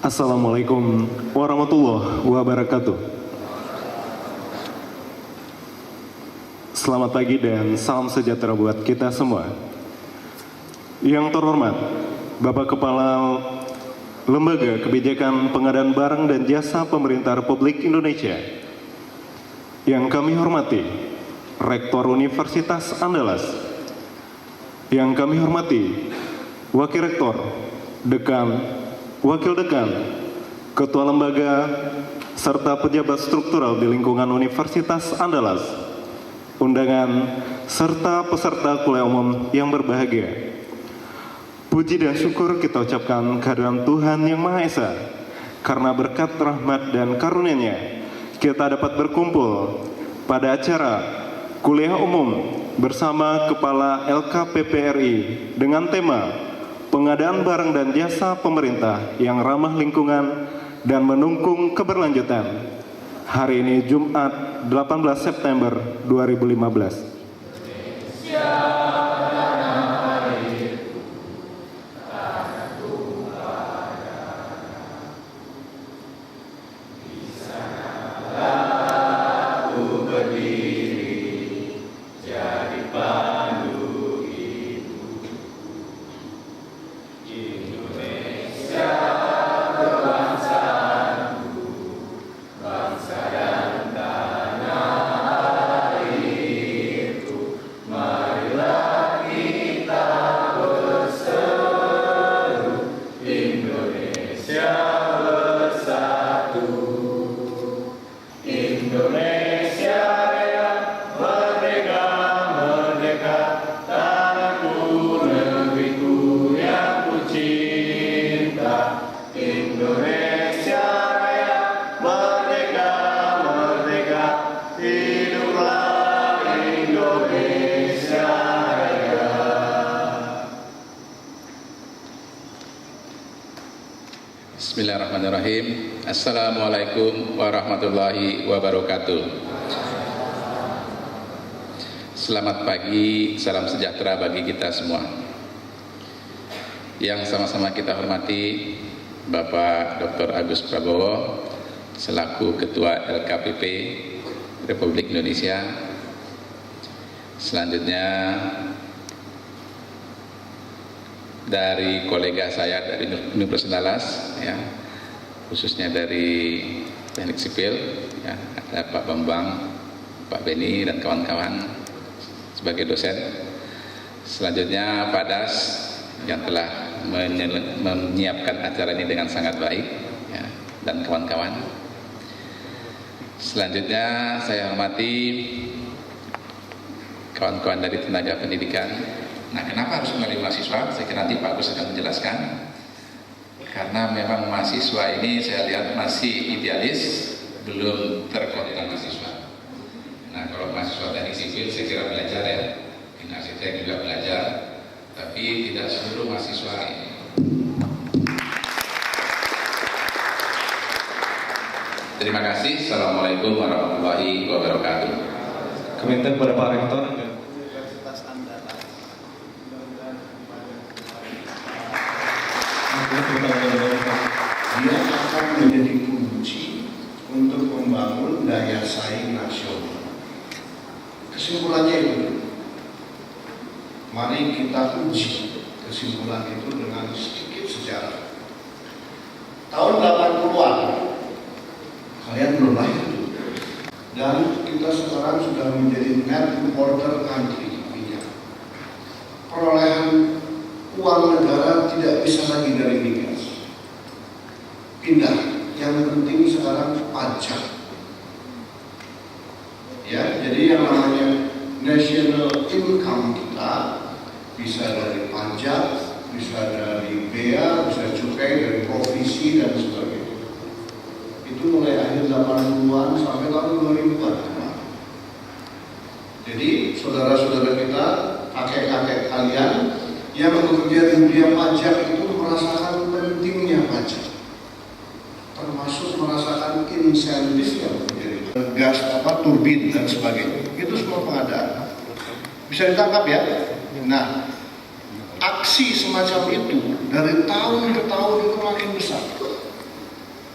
Assalamualaikum warahmatullahi wabarakatuh. Selamat pagi dan salam sejahtera buat kita semua. Yang terhormat, Bapak Kepala Lembaga Kebijakan Pengadaan Barang dan Jasa Pemerintah Republik Indonesia. Yang kami hormati, Rektor Universitas Andalas. Yang kami hormati, Wakil Rektor, Dekan, Wakil Dekan, Ketua Lembaga, serta pejabat struktural di lingkungan Universitas Andalas, undangan, serta peserta kuliah umum yang berbahagia. Puji dan syukur kita ucapkan kehadiran Tuhan Yang Maha Esa, karena berkat rahmat dan karunia-Nya, kita dapat berkumpul pada acara kuliah umum bersama Kepala LKPPRI dengan tema Pengadaan Barang dan Jasa Pemerintah yang Ramah Lingkungan dan Mendukung Keberlanjutan. Hari ini Jumat 18 September 2015. Bismillahirrahmanirrahim. Assalamualaikum warahmatullahi wabarakatuh. Selamat pagi, salam sejahtera bagi kita semua. Yang sama-sama kita hormati Bapak Dr. Agus Prabowo selaku Ketua LKPP Republik Indonesia. Selanjutnya dari kolega saya dari Universitas Andalas, ya, khususnya dari Teknik Sipil, ya, ada Pak Bambang, Pak Beni dan kawan-kawan sebagai dosen. Selanjutnya Pak Das yang telah menyiapkan acara ini dengan sangat baik, ya, dan kawan-kawan. Selanjutnya saya hormati kawan-kawan dari tenaga pendidikan. Nah, kenapa harus melalui mahasiswa? Saya kira nanti Pak Agus akan menjelaskan. Karena memang mahasiswa ini saya lihat masih idealis, belum terkontak mahasiswa. Nah, kalau mahasiswa teknik sipil saya kira belajar, ya, in arsitek juga belajar, tapi tidak seluruh mahasiswa ini. Terima kasih. Assalamualaikum warahmatullahi wabarakatuh. Kami minta kepada Pak Rektor. Dia akan menjadi kunci untuk membangun daya saing nasional. Kesimpulannya itu, mari kita uji kesimpulan itu dengan sedikit sejarah. Tahun 80-an, kalian belum lahir, dan kita sekarang sudah menjadi net importer country minyak. Perolehan uang negara tidak bisa lagi dari migas. Pindah, yang penting sekarang pajak. Ya, jadi yang namanya national income kita bisa dari pajak, bisa dari bea, bisa cukai dari provisi dan sebagainya. Itu mulai akhir 80-an sampai tahun 2000-an. Jadi saudara-saudara kita, kakek-kakek kalian yang bekerja di dunia pajak itu merasakan pentingnya pajak, termasuk merasakan insentif yang menjadi gas turbin dan sebagainya. Itu semua pengadaan. Bisa ditangkap, ya. Nah, aksi semacam itu dari tahun ke tahun itu makin besar.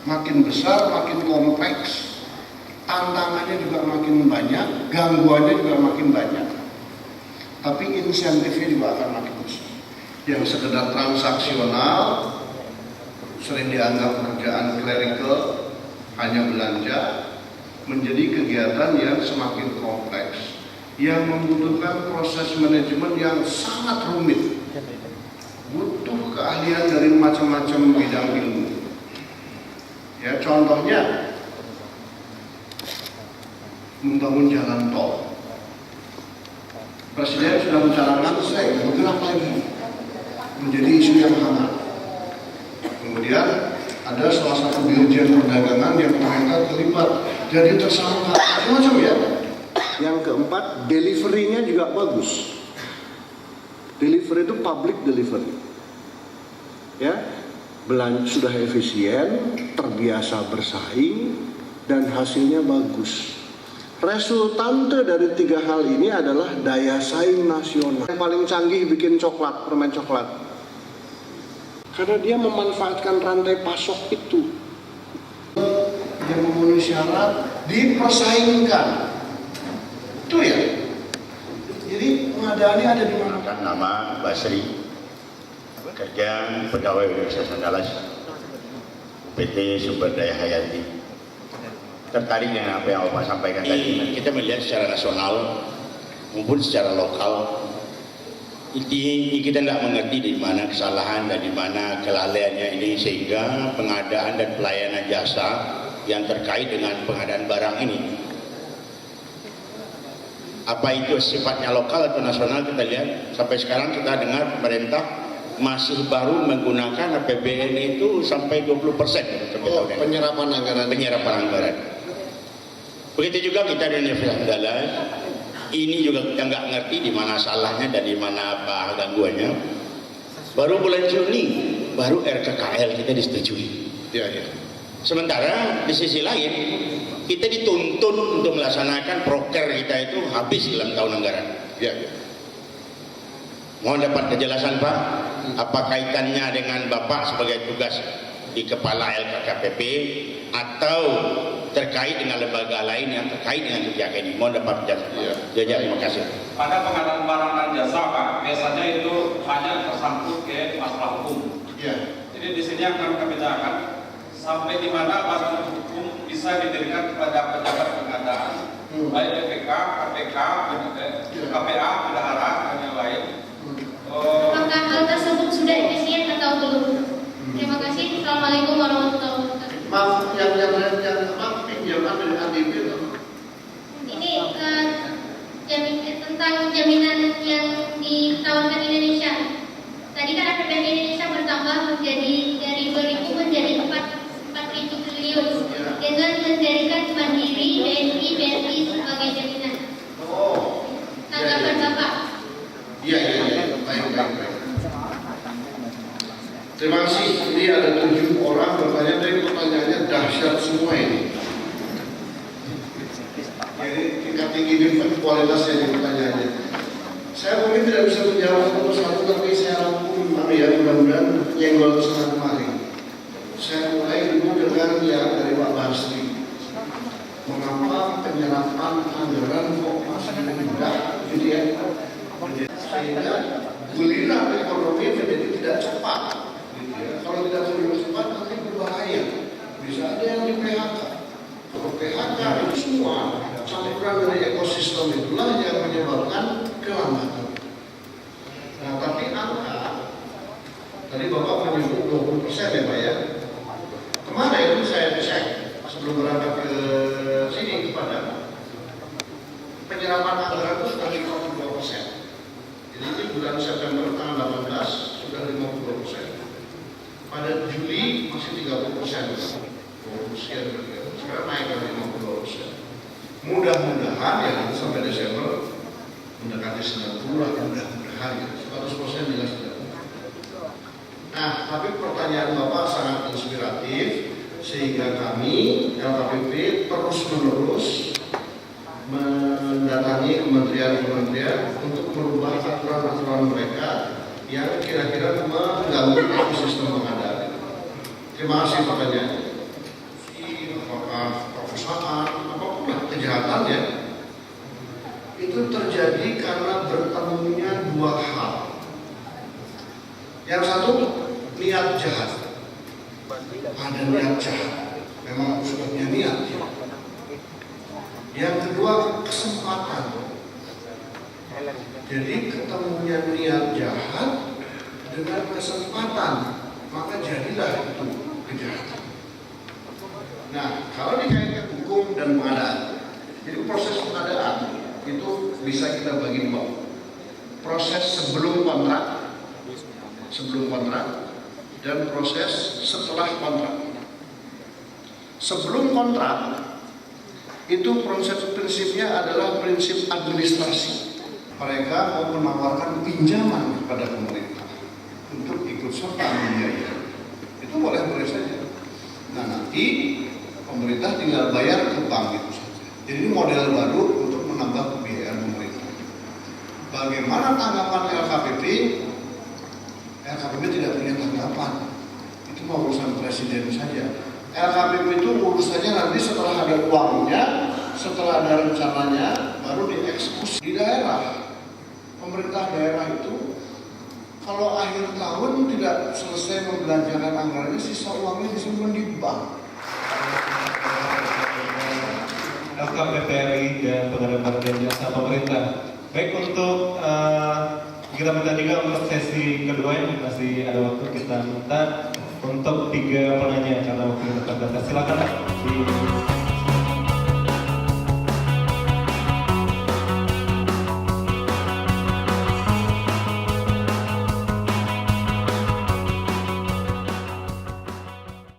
makin besar, makin kompleks, tantangannya juga makin banyak, gangguannya juga makin banyak. Tapi insentifnya juga akan makin besar. Yang sekedar transaksional, sering dianggap pekerjaan clerical, hanya belanja, menjadi kegiatan yang semakin kompleks, yang membutuhkan proses manajemen yang sangat rumit, butuh keahlian dari macam-macam bidang ilmu. Ya, contohnya membangun jalan tol. Presiden sudah mencanangkan saya bergerak lagi menjadi isu yang hangat. Kemudian ada salah satu dirjen perdagangan yang ternyata terlibat jadi tersangka, macam ya. Yang keempat, delivery-nya juga bagus. Delivery itu public delivery. Ya, belanja sudah efisien, terbiasa bersaing, dan hasilnya bagus. Resultante dari 3 hal ini adalah daya saing nasional. Yang paling canggih bikin coklat, permen coklat. Karena dia memanfaatkan rantai pasok itu. Yang memenuhi syarat dipersaingkan. Itu ya. Jadi pengadaannya ada di mana? Nama Basri, bekerja pegawai Universitas Andalas, PT Sumber Daya Hayati. Tertarik dengan apa yang Bapak sampaikan tadi. Kita melihat secara nasional maupun secara lokal, intinya kita tidak mengerti di mana kesalahan dan di mana kelalaiannya ini, sehingga pengadaan dan pelayanan jasa yang terkait dengan pengadaan barang ini, apa itu sifatnya lokal atau nasional, kita lihat sampai sekarang kita dengar pemerintah masih baru menggunakan APBN itu sampai 20% penyerapan anggaran. Begitu juga kita di Universitas Andalas, ini juga kita nggak ngerti di mana salahnya dan di mana apa gangguannya. Baru bulan Juni, baru RKKL kita disetujui. Ya. Sementara di sisi lain, kita dituntut untuk melaksanakan proker kita itu habis dalam tahun anggaran. Ya. Mohon dapat kejelasan Pak, apa kaitannya dengan Bapak sebagai tugas di kepala LKKPP atau terkait dengan lembaga lain yang terkait dengan kebijakan ini? Mohon dapat kejelasan. Ya. Terima kasih. Pada pengadaan barang dan jasa Pak, biasanya itu hanya tersangkut ke masalah hukum. Ya. Jadi di sini akan kami bedakan sampai di mana badan hukum bisa didirikan kepada pejabat pengadaan, baik BPK, KPK, KPA, bendahara, dan yang lain. Apakah hal tersebut sudah efisien atau belum? Terima kasih. Assalamualaikum warahmatullahi wabarakatuh. Maaf, yang pinjaman dari ADB atau? Ini tentang jaminan yang ditawarkan Indonesia. Tadi kan APBN Indonesia bertambah menjadi dari 2.000 menjadi 4.000 triliun dengan mendirikan Mandiri, BNI sebagai jaminan. Tanggapan Bapak? Iya. Baik. Terima kasih. Ini ada 7 orang bertanya, tapi pertanyaannya dahsyat semua ini. Jadi tingkat tinggi di kualitasnya di pertanyaannya. Saya mungkin tidak bisa menjawab satu-satu, tapi saya rangkum mudah-mudahan nyenggol kesana kemari. Saya mulai dulu dengan yang dari Pak Basri. Mengapa penyerapan anggaran kok masih mudah gitu ya? Sehingga geliran ekonomi menjadi tidak cepat. Gitu ya. Kalau tidak terlalu cepat nanti berbahaya. Bisa ada yang di PHK. Kalau PHK itu semua campuran dari ekosistem itulah yang menyebabkan kelambatan. Nah, tapi angka tadi Bapak menyebut 20% ya Pak ya. Kemarin saya cek sebelum berangkat ke sini kepada penyerapan anggaran itu sudah 52%. Jadi ini bulan September tanggal 18 sudah 52%. Pada Juli masih 30%. Sekarang naik ke 52%. Mudah-mudahan ya nanti sampai Desember mendekati 90 lah, mudah-mudahan ya. 100% jelas tidak. Nah, tapi pertanyaan Bapak sangat inspiratif sehingga kami LKPP terus-menerus mendatangi kementerian-kementerian untuk merubah aturan-aturan mereka yang kira-kira mengganggu ekosistem pengadaan. Terima kasih pertanyaannya. pemerkosaan, apapun lah kejahatannya, itu terjadi karena bertemunya dua hal. Yang satu, niat jahat. Ada niat jahat, memang sudah punya niat. Yang kedua, kesempatan. Jadi ketemunya niat jahat dengan kesempatan, maka jadilah itu kejahatan. Nah, kalau dikaitkan hukum dan pengadaan, jadi proses pengadaan itu bisa kita bagi dua. Proses sebelum kontrak, dan proses setelah kontrak. Sebelum kontrak itu proses prinsipnya adalah prinsip administrasi. Mereka mau menawarkan pinjaman kepada pemerintah untuk ikut serta membiayai. Itu boleh-boleh saja. Nah, nanti pemerintah tinggal bayar ke bank itu saja. Jadi ini model baru untuk menambah pembiayaan pemerintah. Bagaimana tanggapan LKPP? LKPP tidak punya tanggapan. Itu mau urusan presiden saja. LKPP itu urusannya nanti setelah ada uangnya, setelah ada rencananya, baru dieksekusi di daerah. Pemerintah daerah itu kalau akhir tahun tidak selesai membelanjakan anggarannya, sisa uangnya disimpan di bank. LKPP RI dan pengadaan barang dan jasa pemerintah. Baik, untuk kita minta juga untuk sesi kedua ini masih ada waktu, kita minta untuk 3 penanya karena waktu kita terbatas. Silakan.